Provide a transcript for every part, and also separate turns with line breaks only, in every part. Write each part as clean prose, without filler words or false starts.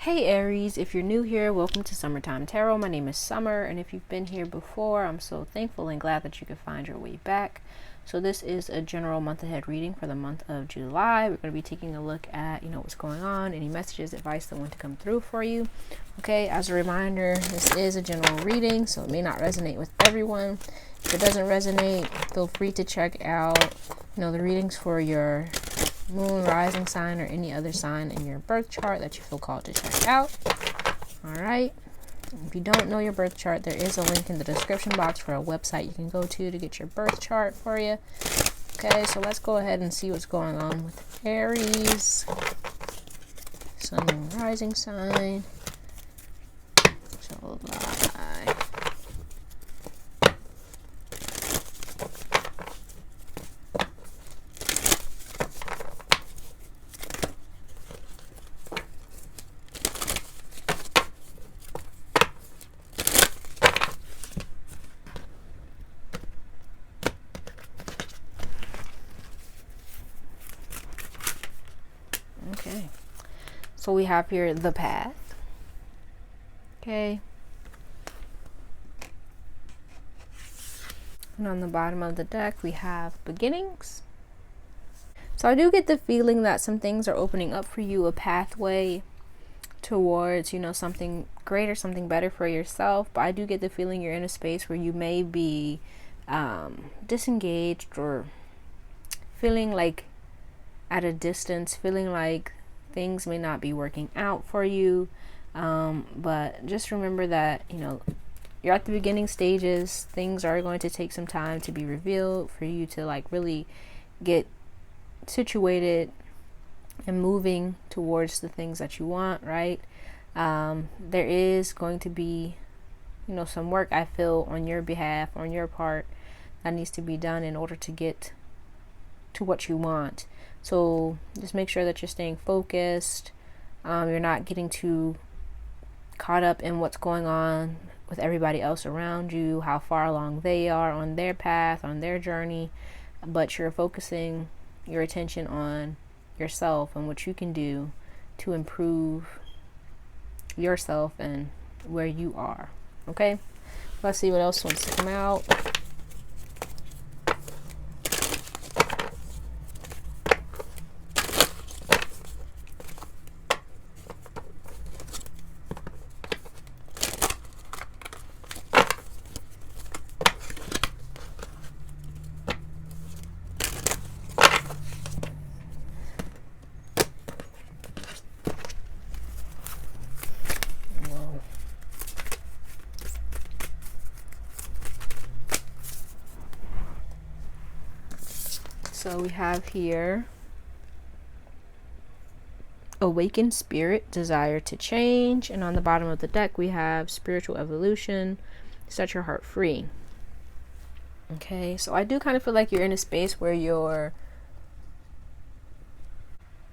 Hey Aries, if you're new here, welcome to Summertime Tarot. My name is Summer, and if you've been here before, I'm so thankful and glad that you could find your way back. So this is a general month ahead reading for the month of July. We're going to be taking a look at, what's going on, any messages, advice that want to come through for you. Okay, as a reminder, this is a general reading, so it may not resonate with everyone. If it doesn't resonate, feel free to check out, the readings for your moon, rising sign, or any other sign in your birth chart that you feel called to check out. All right. If you don't know your birth chart, there is a link in the description box for a website you can go to get your birth chart for you. Okay, so let's go ahead and see what's going on with Aries, sun, moon, rising sign, July. Okay, so we have here the path. Okay, and on the bottom of the deck we have beginnings. So I do get the feeling that some things are opening up for you, a pathway towards, something greater, something better for yourself. But I do get the feeling you're in a space where you may be disengaged or feeling like at a distance, feeling like things may not be working out for you. But just remember that, you're at the beginning stages. Things are going to take some time to be revealed for you to really get situated and moving towards the things that you want, right? There is going to be, some work I feel on your behalf, on your part, that needs to be done in order to get to what you want. So just make sure that you're staying focused. You're not getting too caught up in what's going on with everybody else around you, how far along they are on their path, on their journey, but you're focusing your attention on yourself and what you can do to improve yourself and where you are. Okay, let's see what else wants to come out. So we have here awakened spirit, desire to change, and on the bottom of the deck we have spiritual evolution, set your heart free. Okay, so I do kind of feel like you're in a space where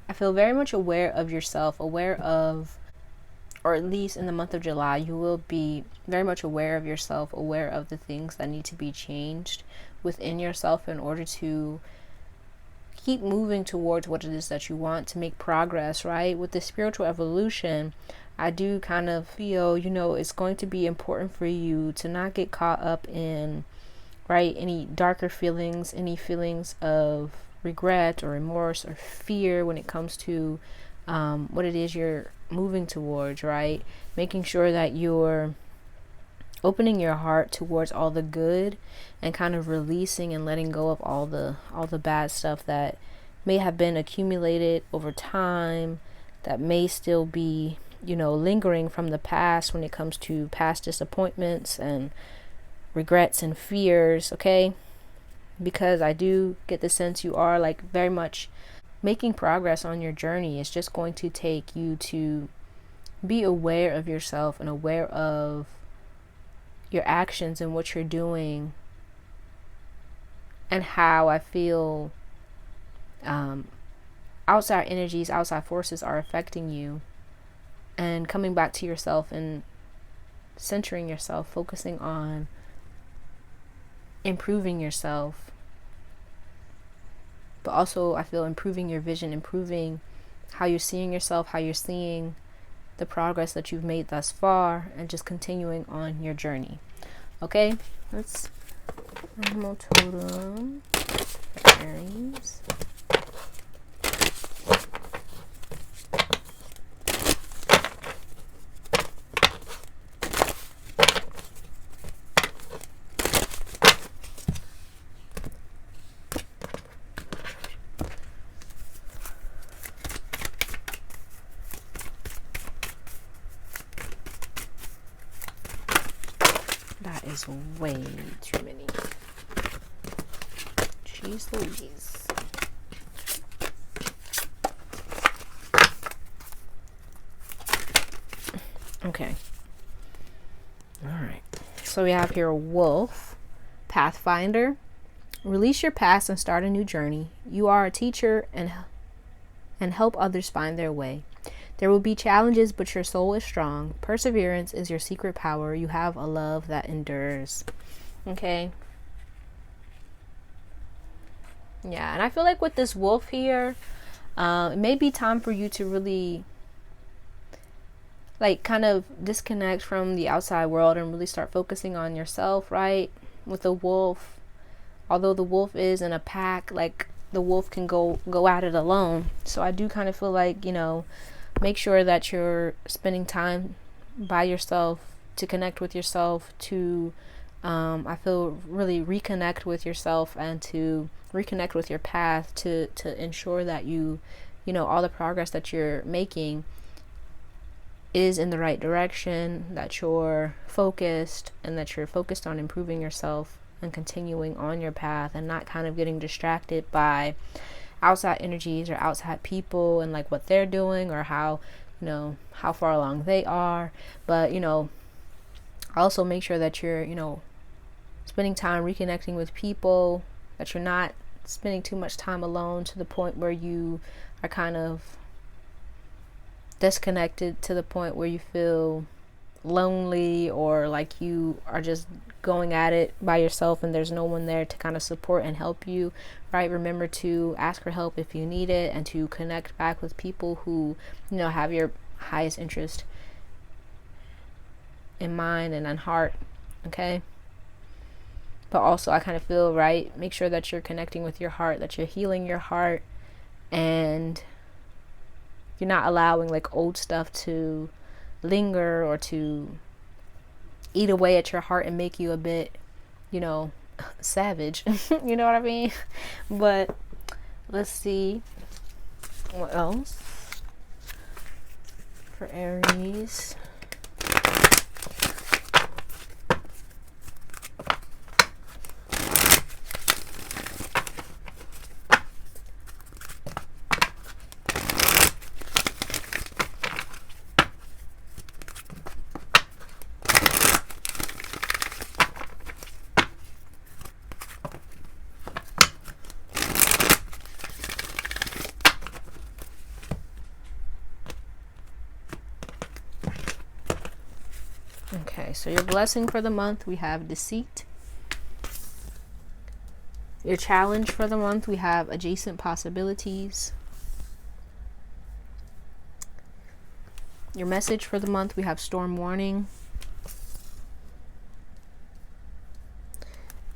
I feel very much aware of yourself, aware of, or at least in the month of July, you will be very much aware of yourself, aware of the things that need to be changed within yourself in order to keep moving towards what it is that you want, to make progress, right? With the spiritual evolution, I do kind of feel, it's going to be important for you to not get caught up in, right, any darker feelings, any feelings of regret or remorse or fear when it comes to what it is you're moving towards, right? Making sure that you're opening your heart towards all the good and kind of releasing and letting go of all the bad stuff that may have been accumulated over time, that may still be, lingering from the past when it comes to past disappointments and regrets and fears. Okay, because I do get the sense you are very much making progress on your journey. It's just going to take you to be aware of yourself and aware of your actions and what you're doing and how I feel outside energies, outside forces are affecting you, and coming back to yourself and centering yourself, focusing on improving yourself, but also I feel improving your vision, improving how you're seeing yourself, how you're seeing the progress that you've made thus far, and just continuing on your journey. Okay, let's animal totem for Aries. That is way too many. Jeez Louise. Okay. Alright. So we have here a wolf, pathfinder. Release your past and start a new journey. You are a teacher and help others find their way. There will be challenges, but your soul is strong. Perseverance is your secret power. You have a love that endures. Okay. Yeah, and I feel like with this wolf here, it may be time for you to really like kind of disconnect from the outside world and really start focusing on yourself, right? With the wolf, although the wolf is in a pack, like the wolf can go at it alone. So I do kind of feel like, you know, make sure that you're spending time by yourself to connect with yourself, to I feel really reconnect with yourself and to reconnect with your path, to ensure that you know, all the progress that you're making is in the right direction, that you're focused, and that you're focused on improving yourself and continuing on your path, and not kind of getting distracted by outside energies or outside people and like what they're doing or how, you know, how far along they are. But, you know, also make sure that you're, you know, spending time reconnecting with people, that you're not spending too much time alone to the point where you are kind of disconnected, to the point where you feel lonely or like you are just going at it by yourself and there's no one there to kind of support and help you, right? Remember to ask for help if you need it, and to connect back with people who, you know, have your highest interest in mind and in heart. Okay. But also I kind of feel, right, make sure that you're connecting with your heart, that you're healing your heart, and you're not allowing like old stuff to linger or to eat away at your heart and make you a bit, you know, savage. You know what I mean? But let's see what else for Aries. Okay, so your blessing for the month, we have deceit. Your challenge for the month, we have adjacent possibilities. Your message for the month, we have storm warning.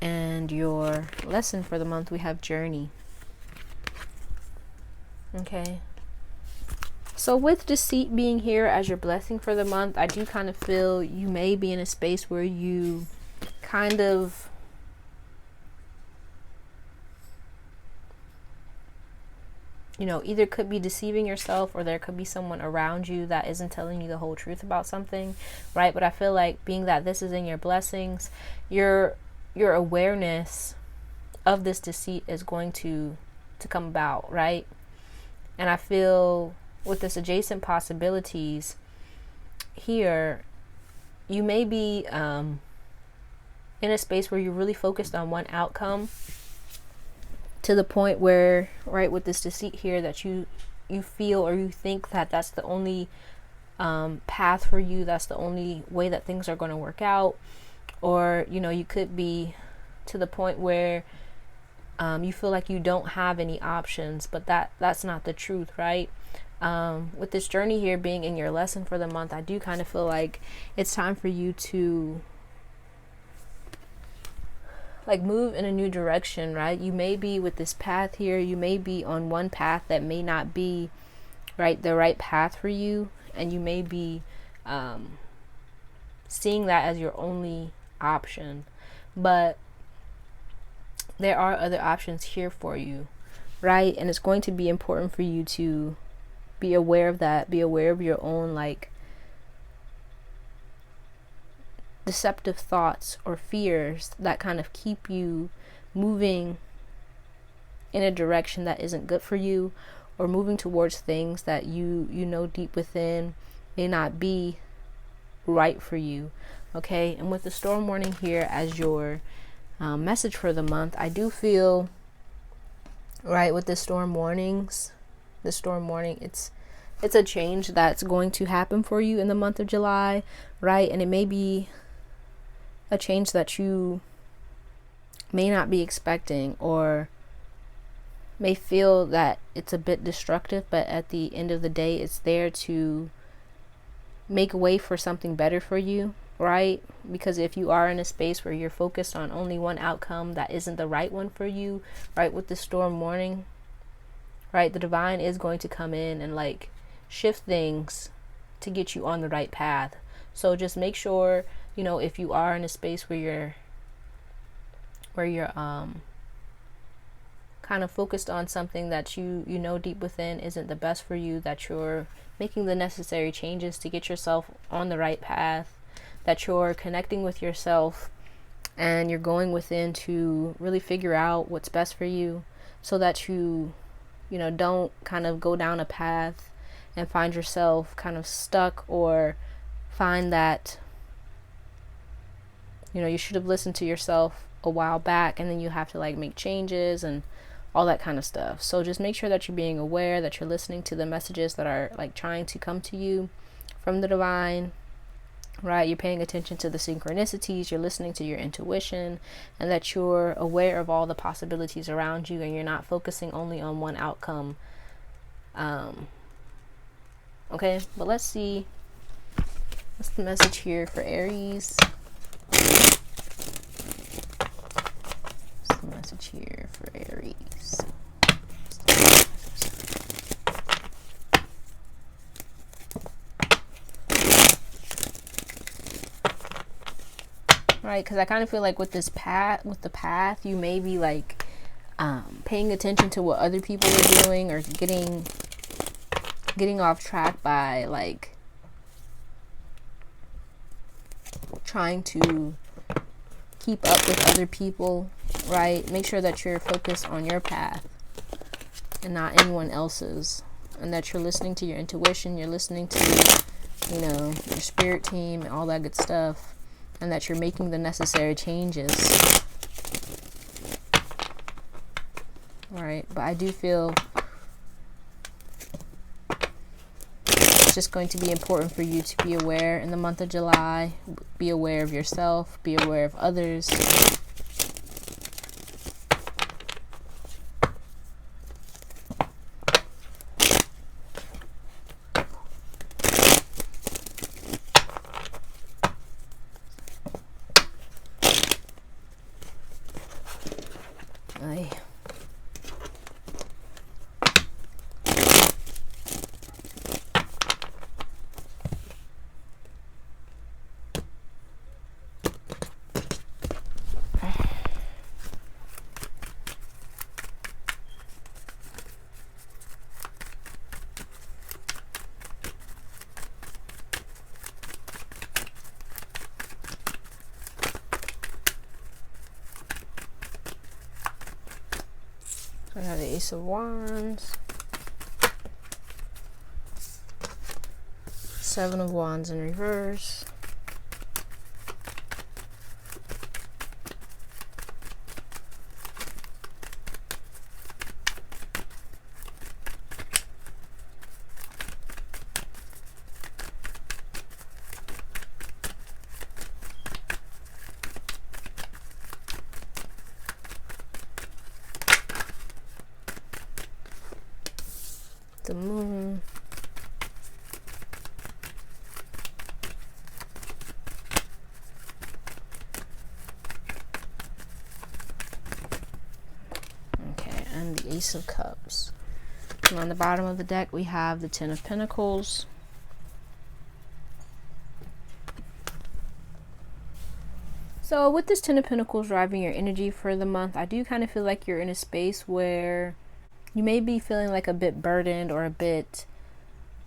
And your lesson for the month, we have journey. Okay. So with deceit being here as your blessing for the month, I do kind of feel you may be in a space where you kind of you know, either could be deceiving yourself, or there could be someone around you that isn't telling you the whole truth about something, right? But I feel like being that this is in your blessings, your awareness of this deceit is going to come about, right? And I feel with this adjacent possibilities here, you may be in a space where you're really focused on one outcome, to the point where, right, with this deceit here, that you feel or you think that that's the only path for you, that's the only way that things are going to work out. Or, you know, you could be to the point where you feel like you don't have any options, but that's not the truth, right? With this journey here being in your lesson for the month, I do kind of feel like it's time for you to like move in a new direction, right? You may be with this path here, you may be on one path that may not be the right path for you, and you may be seeing that as your only option, but there are other options here for you, right? And it's going to be important for you to be aware of that, be aware of your own like deceptive thoughts or fears that kind of keep you moving in a direction that isn't good for you, or moving towards things that you know deep within may not be right for you. Okay, and with the storm warning here as your message for the month, I do feel right with the storm warning, it's a change that's going to happen for you in the month of July, right? And it may be a change that you may not be expecting, or may feel that it's a bit destructive, but at the end of the day, it's there to make way for something better for you, right? Because if you are in a space where you're focused on only one outcome that isn't the right one for you, right, with the storm warning, right, the divine is going to come in and like shift things to get you on the right path. So just make sure, you know, if you are in a space where you're kind of focused on something that you know deep within isn't the best for you, that you're making the necessary changes to get yourself on the right path, that you're connecting with yourself and you're going within to really figure out what's best for you, so that you know, don't kind of go down a path and find yourself kind of stuck, or find that, you know, you should have listened to yourself a while back and then you have to like make changes and all that kind of stuff. So just make sure that you're being aware, that you're listening to the messages that are like trying to come to you from the divine, right? You're paying attention to the synchronicities, you're listening to your intuition, and that you're aware of all the possibilities around you, and you're not focusing only on one outcome. Okay, but let's see what's the message here for Aries. What's the message here for Aries? Right, because I kind of feel like with the path, you may be like paying attention to what other people are doing, or getting off track by like trying to keep up with other people, right? Make sure that you're focused on your path and not anyone else's, and that you're listening to your intuition, you're listening to, you know, your spirit team and all that good stuff, and that you're making the necessary changes. All right, but I do feel it's just going to be important for you to be aware in the month of July. Be aware of yourself, be aware of others. I have the Ace of Wands, Seven of Wands in reverse, the Moon, Ace of Cups. And on the bottom of the deck, we have the Ten of Pentacles. So with this Ten of Pentacles driving your energy for the month, I do kind of feel like you're in a space where you may be feeling like a bit burdened or a bit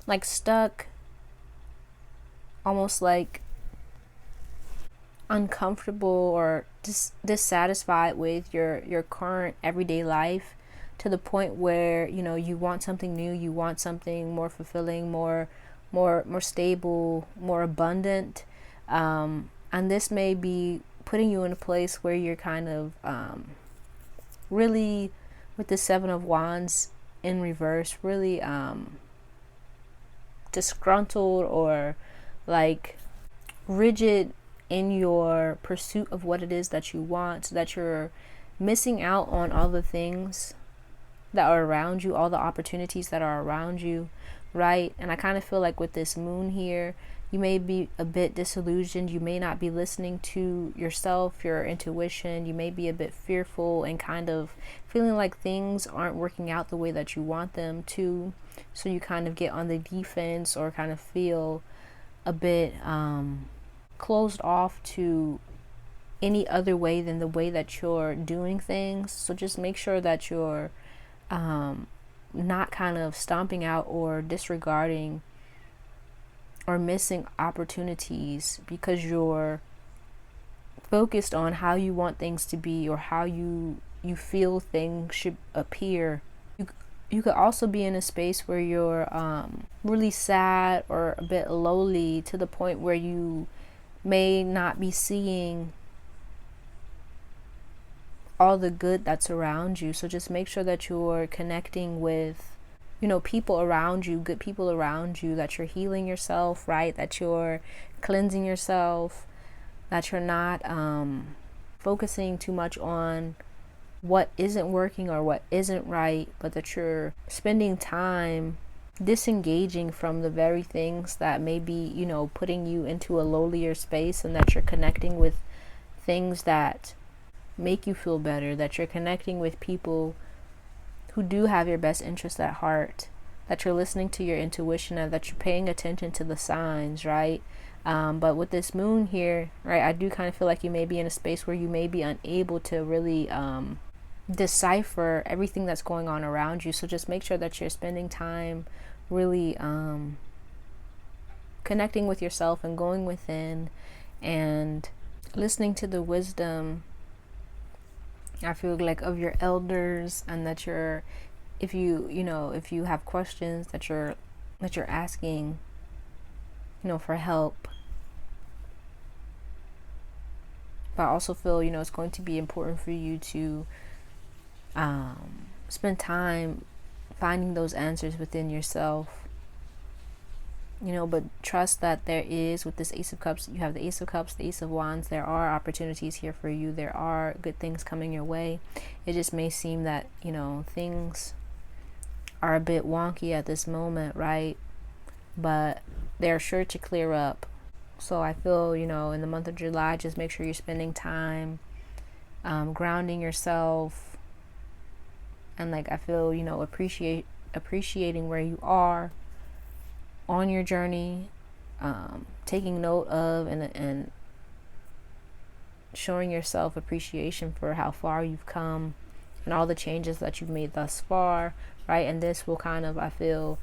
like stuck, almost like uncomfortable or dissatisfied with your current everyday life, to the point where, you know, you want something new, you want something more fulfilling, more stable, more abundant, and this may be putting you in a place where you're kind of really, with the Seven of Wands in reverse, really disgruntled or like rigid in your pursuit of what it is that you want, so that you're missing out on all the things that are around you, all the opportunities that are around you, right? And I kind of feel like with this moon here, you may be a bit disillusioned. You may not be listening to yourself, your intuition. You may be a bit fearful and kind of feeling like things aren't working out the way that you want them to. So you kind of get on the defense or kind of feel a bit closed off to any other way than the way that you're doing things. So just make sure that you're not kind of stomping out or disregarding or missing opportunities because you're focused on how you want things to be or how you feel things should appear. You could also be in a space where you're really sad or a bit lowly, to the point where you may not be seeing all the good that's around you. So just make sure that you're connecting with, you know, people around you, good people around you, that you're healing yourself, right? That you're cleansing yourself, that you're not focusing too much on what isn't working or what isn't right, but that you're spending time disengaging from the very things that may be, you know, putting you into a lowlier space, and that you're connecting with things that make you feel better, that you're connecting with people who do have your best interest at heart, that you're listening to your intuition, and that you're paying attention to the signs, right? But with this moon here, right, I do kind of feel like you may be in a space where you may be unable to really decipher everything that's going on around you. So just make sure that you're spending time really connecting with yourself and going within and listening to the wisdom, I feel like, of your elders, and that you're, if you have questions, that you're asking, you know, for help. But I also feel, you know, it's going to be important for you to spend time finding those answers within yourself, you know, but trust that there is, with this Ace of Cups, you have the Ace of Cups, the Ace of Wands, there are opportunities here for you. There are good things coming your way. It just may seem that, you know, things are a bit wonky at this moment, right? But they're sure to clear up. So I feel, you know, in the month of July, just make sure you're spending time grounding yourself, and like, I feel, you know, appreciating where you are on your journey, taking note of and showing yourself appreciation for how far you've come and all the changes that you've made thus far, right? And this will kind of, I feel,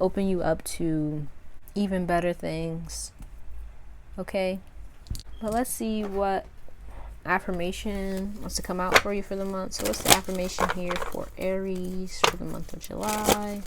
open you up to even better things. Okay, but let's see what affirmation wants to come out for you for the month. So what's the affirmation here for Aries for the month of July?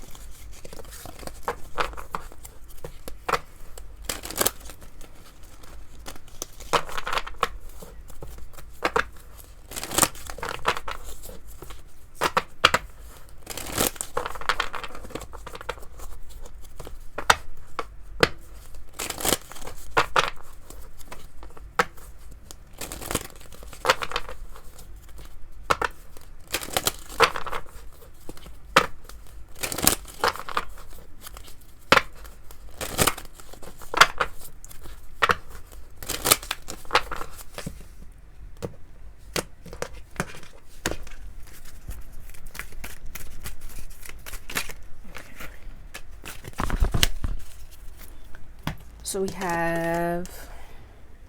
So we have,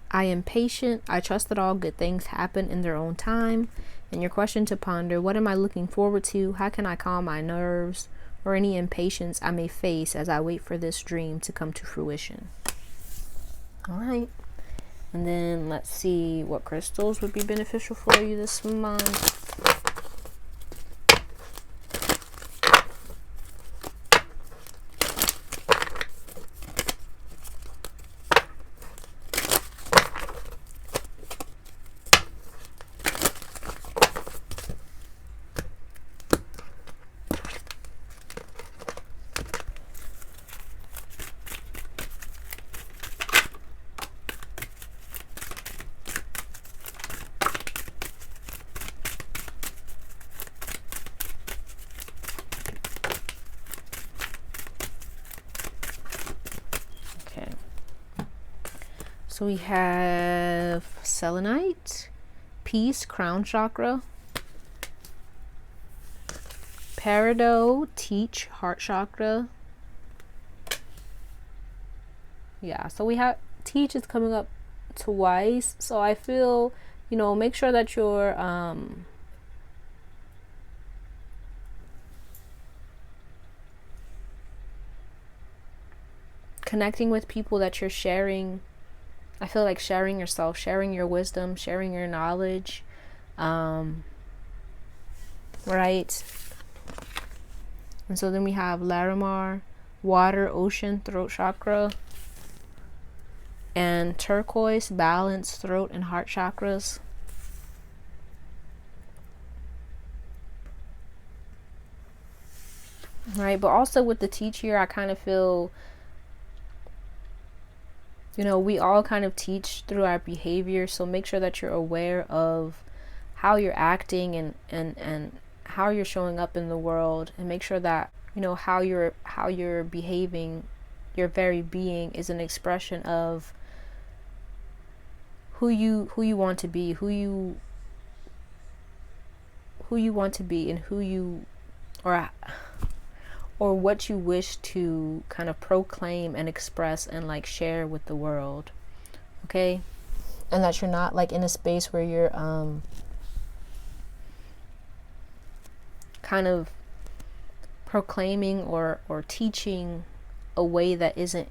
I am patient. I trust that all good things happen in their own time. And your question to ponder, what am I looking forward to? How can I calm my nerves or any impatience I may face as I wait for this dream to come to fruition? All right. And then let's see what crystals would be beneficial for you this month. So we have selenite, peace, crown chakra, peridot, teach, heart chakra. Yeah, so we have teach is coming up twice. So I feel, you know, make sure that you're connecting with people that you're sharing. I feel like sharing yourself, sharing your wisdom, sharing your knowledge, right? And so then we have Larimar, water, ocean, throat chakra, and turquoise, balance, throat and heart chakras. Right, but also with the teach here, I kind of feel, you know, we all kind of teach through our behavior, so make sure that you're aware of how you're acting and how you're showing up in the world, and make sure that, you know, how you're behaving, your very being is an expression of who you want to be, who you want to be, and who you, or what you wish to kind of proclaim and express and like share with the world. Okay? And that you're not like in a space where you're kind of proclaiming or teaching a way that isn't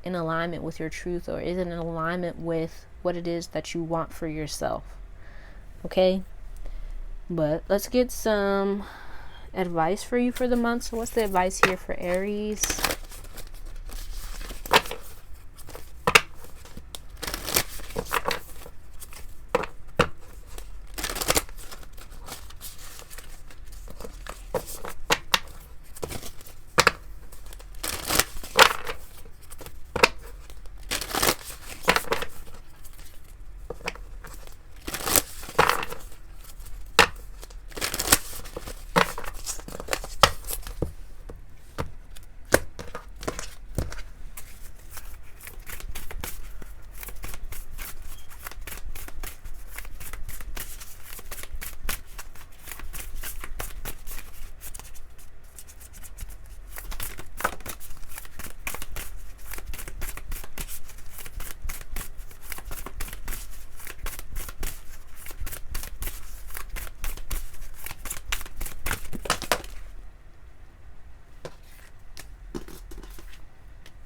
in alignment with your truth, or isn't in alignment with what it is that you want for yourself. Okay? But let's get some advice for you for the month. So what's the advice here for Aries?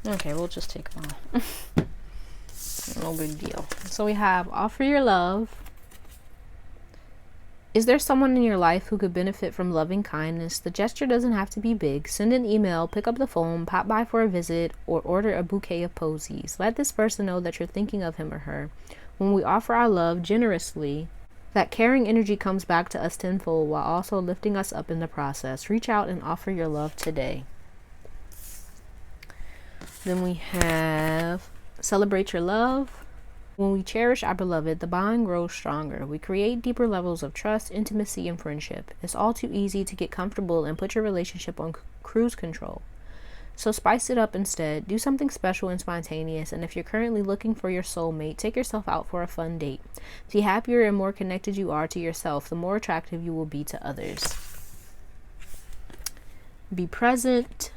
Okay, we'll just take them all. No big deal. So we have offer your love. Is there someone in your life who could benefit from loving kindness? The gesture doesn't have to be big. Send an email, pick up the phone, pop by for a visit, or order a bouquet of posies. Let this person know that you're thinking of him or her. When we offer our love generously, that caring energy comes back to us tenfold while also lifting us up in the process. Reach out and offer your love today. Then we have celebrate your love. When we cherish our beloved, the bond grows stronger. We create deeper levels of trust, intimacy, and friendship. It's all too easy to get comfortable and put your relationship on cruise control. So spice it up instead. Do something special and spontaneous. And if you're currently looking for your soulmate, take yourself out for a fun date. The happier and more connected you are to yourself, the more attractive you will be to others. Be present.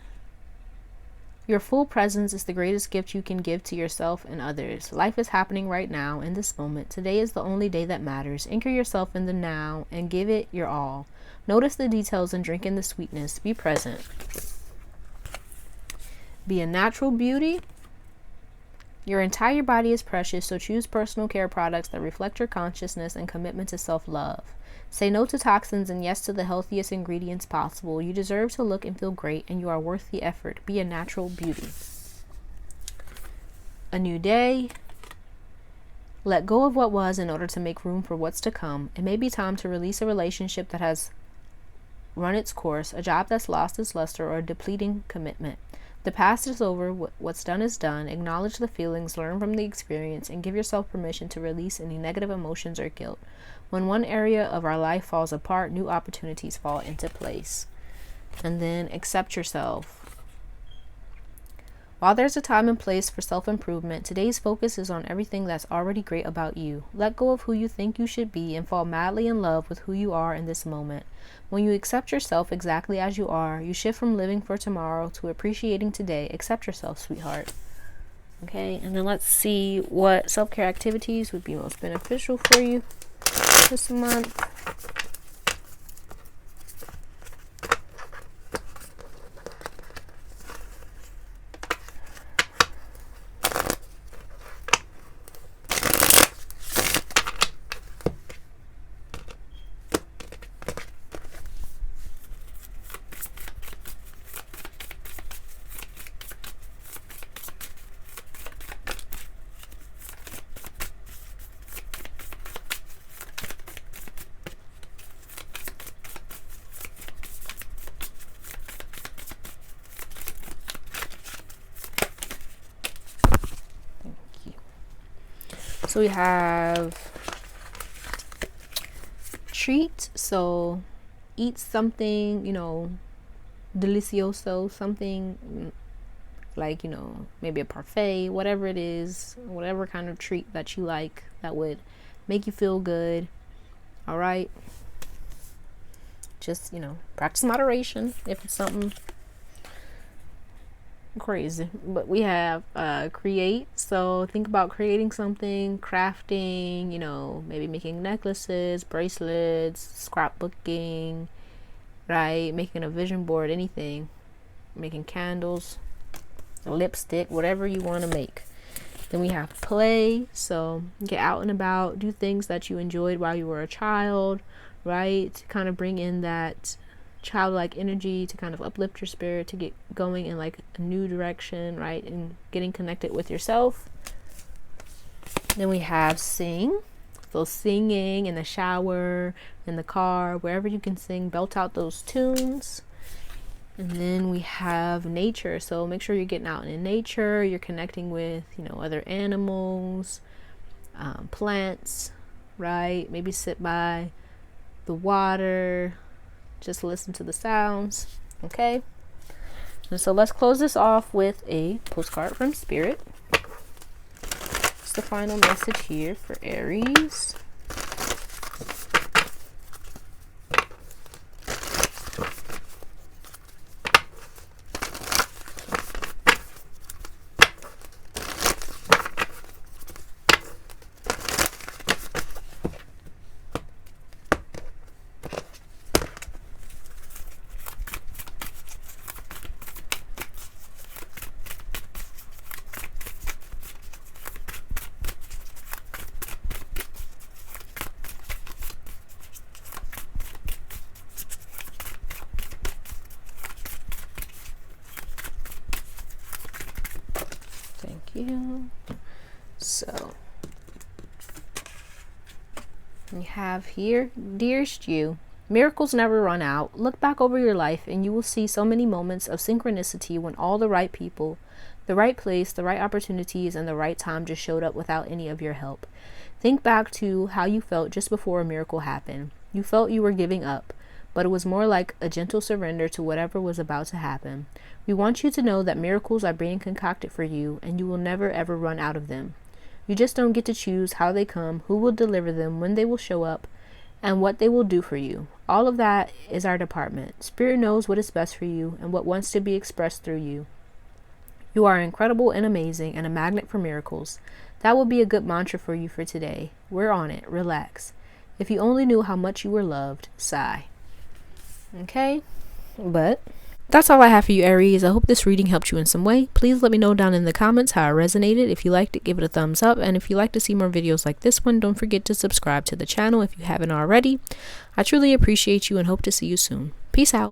Your full presence is the greatest gift you can give to yourself and others. Life is happening right now, in this moment. Today is the only day that matters. Anchor yourself in the now and give it your all. Notice the details and drink in the sweetness. Be present. Be a natural beauty. Your entire body is precious, so choose personal care products that reflect your consciousness and commitment to self-love. Say no to toxins and yes to the healthiest ingredients possible. You deserve to look and feel great, and you are worth the effort. Be a natural beauty. A new day. Let go of what was in order to make room for what's to come. It may be time to release a relationship that has run its course, a job that's lost its luster, or a depleting commitment. The past is over. What's done is done. Acknowledge the feelings, learn from the experience, and give yourself permission to release any negative emotions or guilt. When one area of our life falls apart, new opportunities fall into place. And then accept yourself. While there's a time and place for self-improvement, today's focus is on everything that's already great about you. Let go of who you think you should be and fall madly in love with who you are in this moment. When you accept yourself exactly as you are, you shift from living for tomorrow to appreciating today. Accept yourself, sweetheart. Okay, and then let's see what self-care activities would be most beneficial for you this month. So we have treat. So eat something, delicioso, something like, maybe a parfait, whatever it is, whatever kind of treat that you like that would make you feel good. All right. Just, practice moderation if it's something crazy. But we have create. So think about creating something, crafting, maybe making necklaces, bracelets, scrapbooking, right? Making a vision board, anything, making candles, lipstick, whatever you want to make. Then we have play. So get out and about, do things that you enjoyed while you were a child, right? Kind of bring in that childlike energy to kind of uplift your spirit, to get going in like a new direction, right? And getting connected with yourself. Then we have sing. So singing in the shower, in the car, wherever you can sing, belt out those tunes. And then we have nature. So make sure you're getting out in nature, you're connecting with, other animals, plants, right? Maybe sit by the water, just listen to the sounds. Okay. And so let's close this off with a postcard from Spirit. It's the final message here for Aries. So we have here, dearest you, miracles never run out. Look back over your life and you will see so many moments of synchronicity when all the right people, the right place, the right opportunities, and the right time just showed up without any of your help. Think back to how you felt just before a miracle happened. You felt you were giving up, but it was more like a gentle surrender to whatever was about to happen. We want you to know that miracles are being concocted for you, and you will never ever run out of them. You just don't get to choose how they come, who will deliver them, when they will show up, and what they will do for you. All of that is our department. Spirit knows what is best for you and what wants to be expressed through you. You are incredible and amazing and a magnet for miracles. That would be a good mantra for you for today. We're on it. Relax. If you only knew how much you were loved, sigh. Okay? But that's all I have for you, Aries. I hope this reading helped you in some way. Please let me know down in the comments how it resonated. If you liked it, give it a thumbs up. And if you like to see more videos like this one, don't forget to subscribe to the channel if you haven't already. I truly appreciate you and hope to see you soon. Peace out.